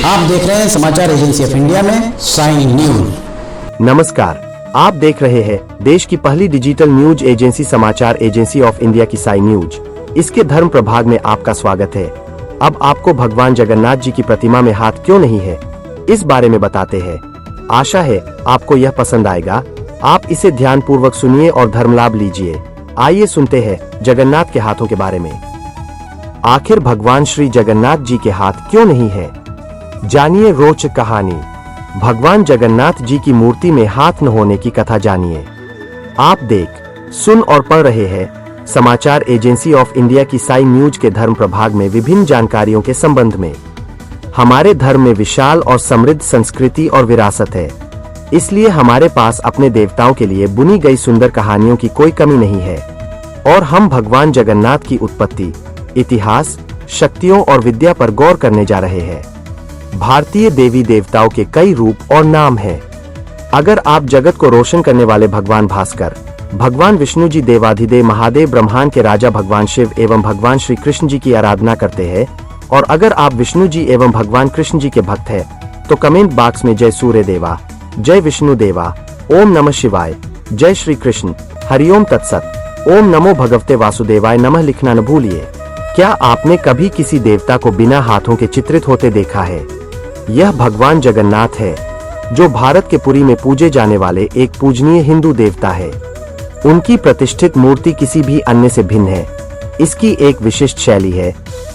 आप देख रहे हैं समाचार एजेंसी ऑफ इंडिया में साई न्यूज। नमस्कार, आप देख रहे हैं देश की पहली डिजिटल न्यूज एजेंसी समाचार एजेंसी ऑफ इंडिया की साई न्यूज। इसके धर्म प्रभाग में आपका स्वागत है। अब आपको भगवान जगन्नाथ जी की प्रतिमा में हाथ क्यों नहीं है, इस बारे में बताते हैं। आशा है आपको यह पसंद आएगा। आप इसे ध्यान पूर्वक सुनिए और धर्म लाभ लीजिए। आइए सुनते हैं जगन्नाथ के हाथों के बारे में। आखिर भगवान श्री जगन्नाथ जी के हाथ क्यों नहीं है, जानिए रोचक कहानी। भगवान जगन्नाथ जी की मूर्ति में हाथ न होने की कथा जानिए। आप देख, सुन और पढ़ रहे हैं समाचार एजेंसी ऑफ इंडिया की साई न्यूज के धर्म प्रभाग में विभिन्न जानकारियों के संबंध में। हमारे धर्म में विशाल और समृद्ध संस्कृति और विरासत है, इसलिए हमारे पास अपने देवताओं के लिए बुनी गई सुंदर कहानियों की कोई कमी नहीं है। और हम भगवान जगन्नाथ की उत्पत्ति, इतिहास, शक्तियों और विद्या पर गौर करने जा रहे हैं। भारतीय देवी देवताओं के कई रूप और नाम हैं। अगर आप जगत को रोशन करने वाले भगवान भास्कर, भगवान विष्णु जी देवाधिदेव महादेव ब्रह्मांड के राजा भगवान शिव एवं भगवान श्री कृष्ण जी की आराधना करते हैं, और अगर आप विष्णु जी एवं भगवान कृष्ण जी के भक्त हैं, तो कमेंट बॉक्स में जय सूर्य देवा, जय विष्णु देवा, ओम नमः शिवाय, जय श्री कृष्ण, हरिओम तत्सत, ओम नमो भगवते वासुदेवाय नमः लिखना न भूलिए। क्या आपने कभी किसी देवता को बिना हाथों के चित्रित होते देखा है? यह भगवान जगन्नाथ है, जो भारत के पुरी में पूजे जाने वाले एक पूजनीय हिंदू देवता है। उनकी प्रतिष्ठित मूर्ति किसी भी अन्य से भिन्न है। इसकी एक विशिष्ट शैली है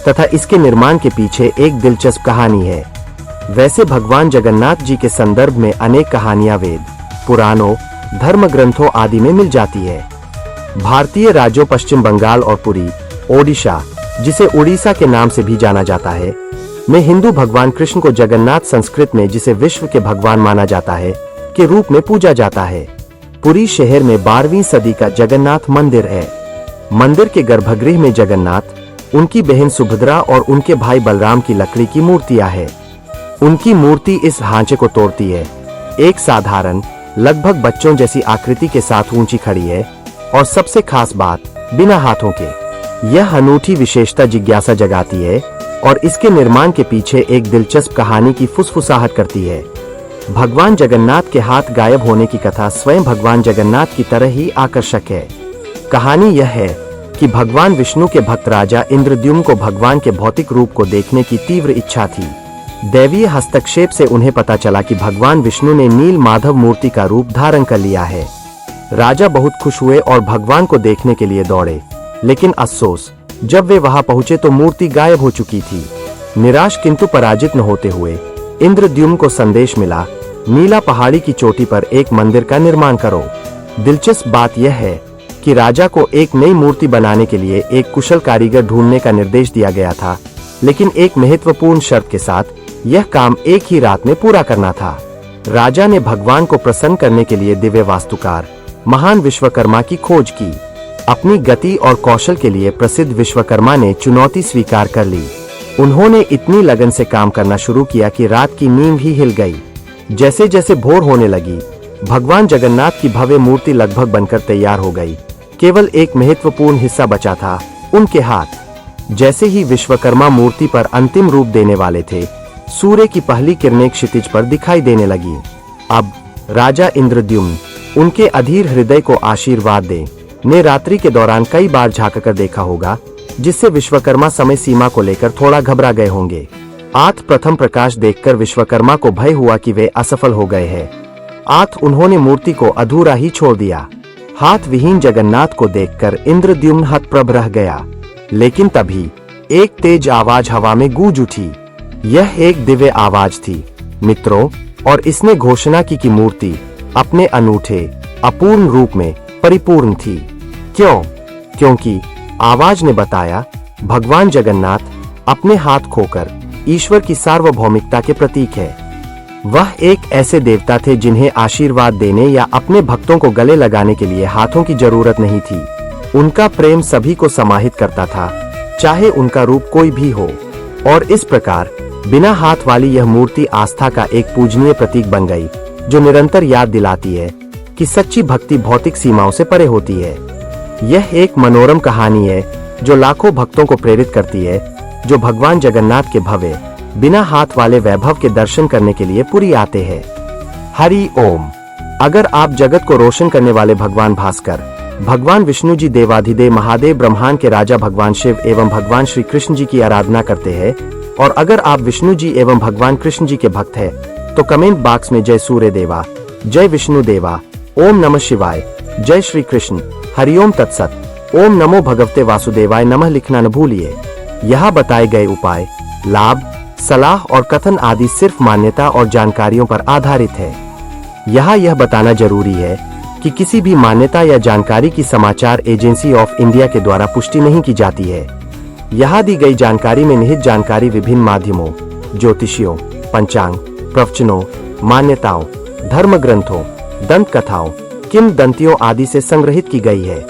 तथा इसके निर्माण के पीछे एक दिलचस्प कहानी है। वैसे भगवान जगन्नाथ जी के संदर्भ में अनेक कहानियां वेद, पुराणों, धर्म ग्रंथों आदि में मिल जाती है। भारतीय राज्यों पश्चिम बंगाल और पुरी, ओडिशा, जिसे उड़ीसा के नाम से भी जाना जाता है, में हिंदू भगवान कृष्ण को जगन्नाथ, संस्कृत में जिसे विश्व के भगवान माना जाता है, के रूप में पूजा जाता है। पुरी शहर में 12वीं सदी का जगन्नाथ मंदिर है। मंदिर के गर्भगृह में जगन्नाथ, उनकी बहन सुभद्रा और उनके भाई बलराम की लकड़ी की मूर्तियां हैं। उनकी मूर्ति इस ढांचे को तोड़ती है। एक साधारण, लगभग बच्चों जैसी आकृति के साथ ऊंची खड़ी है, और सबसे खास बात, बिना हाथों के। यह अनूठी विशेषता जिज्ञासा जगाती है और इसके निर्माण के पीछे एक दिलचस्प कहानी की फुसफुसाहट करती है। भगवान जगन्नाथ के हाथ गायब होने की कथा स्वयं भगवान जगन्नाथ की तरह ही आकर्षक है। कहानी यह है कि भगवान विष्णु के भक्त राजा इंद्रद्युम्न को भगवान के भौतिक रूप को देखने की तीव्र इच्छा थी। दैवीय हस्तक्षेप से उन्हें पता चला कि भगवान विष्णु ने नील माधव मूर्ति का रूप धारण कर लिया है। राजा बहुत खुश हुए और भगवान को देखने के लिए दौड़े, लेकिन अफसोस, जब वे वहां पहुंचे तो मूर्ति गायब हो चुकी थी। निराश किंतु पराजित न होते हुए इंद्रद्युम्न को संदेश मिला, नीला पहाड़ी की चोटी पर एक मंदिर का निर्माण करो। दिलचस्प बात यह है कि राजा को एक नई मूर्ति बनाने के लिए एक कुशल कारीगर ढूंढने का निर्देश दिया गया था, लेकिन एक महत्वपूर्ण शर्त के साथ, यह काम एक ही रात में पूरा करना था। राजा ने भगवान को प्रसन्न करने के लिए दिव्य वास्तुकार महान विश्वकर्मा की खोज की। अपनी गति और कौशल के लिए प्रसिद्ध विश्वकर्मा ने चुनौती स्वीकार कर ली। उन्होंने इतनी लगन से काम करना शुरू किया कि रात की नींद ही हिल गई। जैसे जैसे भोर होने लगी, भगवान जगन्नाथ की भव्य मूर्ति लगभग बनकर तैयार हो गई। केवल एक महत्वपूर्ण हिस्सा बचा था, उनके हाथ। जैसे ही विश्वकर्मा मूर्ति पर अंतिम रूप देने वाले थे, सूर्य की पहली किरणें क्षितिज पर दिखाई देने लगी। अब राजा इंद्रद्युम्न, उनके अधीर हृदय को आशीर्वाद दे, ने रात्रि के दौरान कई बार झांककर देखा होगा, जिससे विश्वकर्मा समय सीमा को लेकर थोड़ा घबरा गए होंगे। प्रथम प्रकाश देखकर विश्वकर्मा को भय हुआ कि वे असफल हो गए हैं। उन्होंने मूर्ति को अधूरा ही छोड़ दिया। हाथ विहीन जगन्नाथ को देखकर इंद्रद्युम्न हतप्रभ रह गया। लेकिन तभी एक तेज आवाज हवा में गूंज उठी। यह एक दिव्य आवाज थी मित्रों, और इसने घोषणा की कि मूर्ति अपने अनूठे, अपूर्ण रूप में परिपूर्ण थी। क्यों? क्योंकि आवाज ने बताया, भगवान जगन्नाथ अपने हाथ खोकर ईश्वर की सार्वभौमिकता के प्रतीक है। वह एक ऐसे देवता थे जिन्हें आशीर्वाद देने या अपने भक्तों को गले लगाने के लिए हाथों की जरूरत नहीं थी। उनका प्रेम सभी को समाहित करता था, चाहे उनका रूप कोई भी हो। और इस प्रकार बिना हाथ वाली यह मूर्ति आस्था का एक पूजनीय प्रतीक बन गई, जो निरंतर याद दिलाती है कि सच्ची भक्ति भौतिक सीमाओं से परे होती है। यह एक मनोरम कहानी है जो लाखों भक्तों को प्रेरित करती है, जो भगवान जगन्नाथ के भव्य, बिना हाथ वाले वैभव के दर्शन करने के लिए पुरी आते हैं। हरि ओम। अगर आप जगत को रोशन करने वाले भगवान भास्कर, भगवान विष्णु जी, देवाधिदेव महादेव, ब्रह्मांड के राजा भगवान शिव एवं भगवान श्री कृष्ण जी की आराधना करते हैं, और अगर आप विष्णु जी एवं भगवान कृष्ण जी के भक्त हैं, तो कमेंट बॉक्स में जय सूर्य देवा, जय विष्णु देवा, ओम नमः शिवाय, जय श्री कृष्ण, हरिओम तत्सत, ओम नमो भगवते वासुदेवाय नमः लिखना न भूलिए। यहाँ बताए गए उपाय, लाभ, सलाह और कथन आदि सिर्फ मान्यता और जानकारियों पर आधारित है। यहाँ यह बताना जरूरी है कि किसी भी मान्यता या जानकारी की समाचार एजेंसी ऑफ इंडिया के द्वारा पुष्टि नहीं की जाती है। यहाँ दी गई जानकारी में निहित जानकारी विभिन्न माध्यमों, ज्योतिषियों, पंचांग, प्रवचनों, मान्यताओं, धर्म ग्रंथों, दंत कथाओं, किंवदंतियों आदि से संग्रहित की गई है।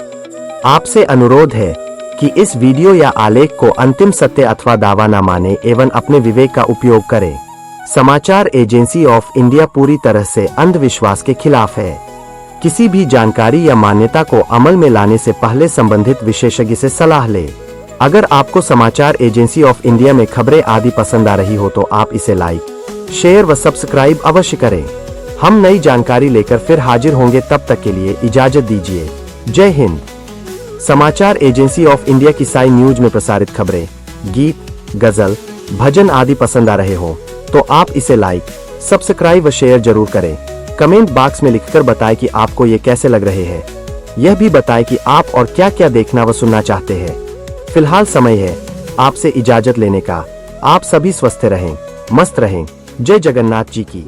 आपसे अनुरोध है कि इस वीडियो या आलेख को अंतिम सत्य अथवा दावा न माने एवं अपने विवेक का उपयोग करें। समाचार एजेंसी ऑफ इंडिया पूरी तरह से अंधविश्वास के खिलाफ है। किसी भी जानकारी या मान्यता को अमल में लाने से पहले संबंधित विशेषज्ञ से सलाह लें। अगर आपको समाचार एजेंसी ऑफ इंडिया में खबरें आदि पसंद आ रही हो तो आप इसे लाइक, शेयर व सब्सक्राइब अवश्य करें। हम नई जानकारी लेकर फिर हाजिर होंगे, तब तक के लिए इजाजत दीजिए। जय हिंद। समाचार एजेंसी ऑफ इंडिया की साई न्यूज में प्रसारित खबरें, गीत, गजल, भजन आदि पसंद आ रहे हो तो आप इसे लाइक, सब्सक्राइब व शेयर जरूर करें। कमेंट बॉक्स में लिखकर बताएं कि आपको ये कैसे लग रहे हैं। यह भी बताएं कि आप और क्या क्या देखना व सुनना चाहते हैं। फिलहाल समय है आपसे इजाजत लेने का। आप सभी स्वस्थ रहें, मस्त रहें। जय जगन्नाथ जी की।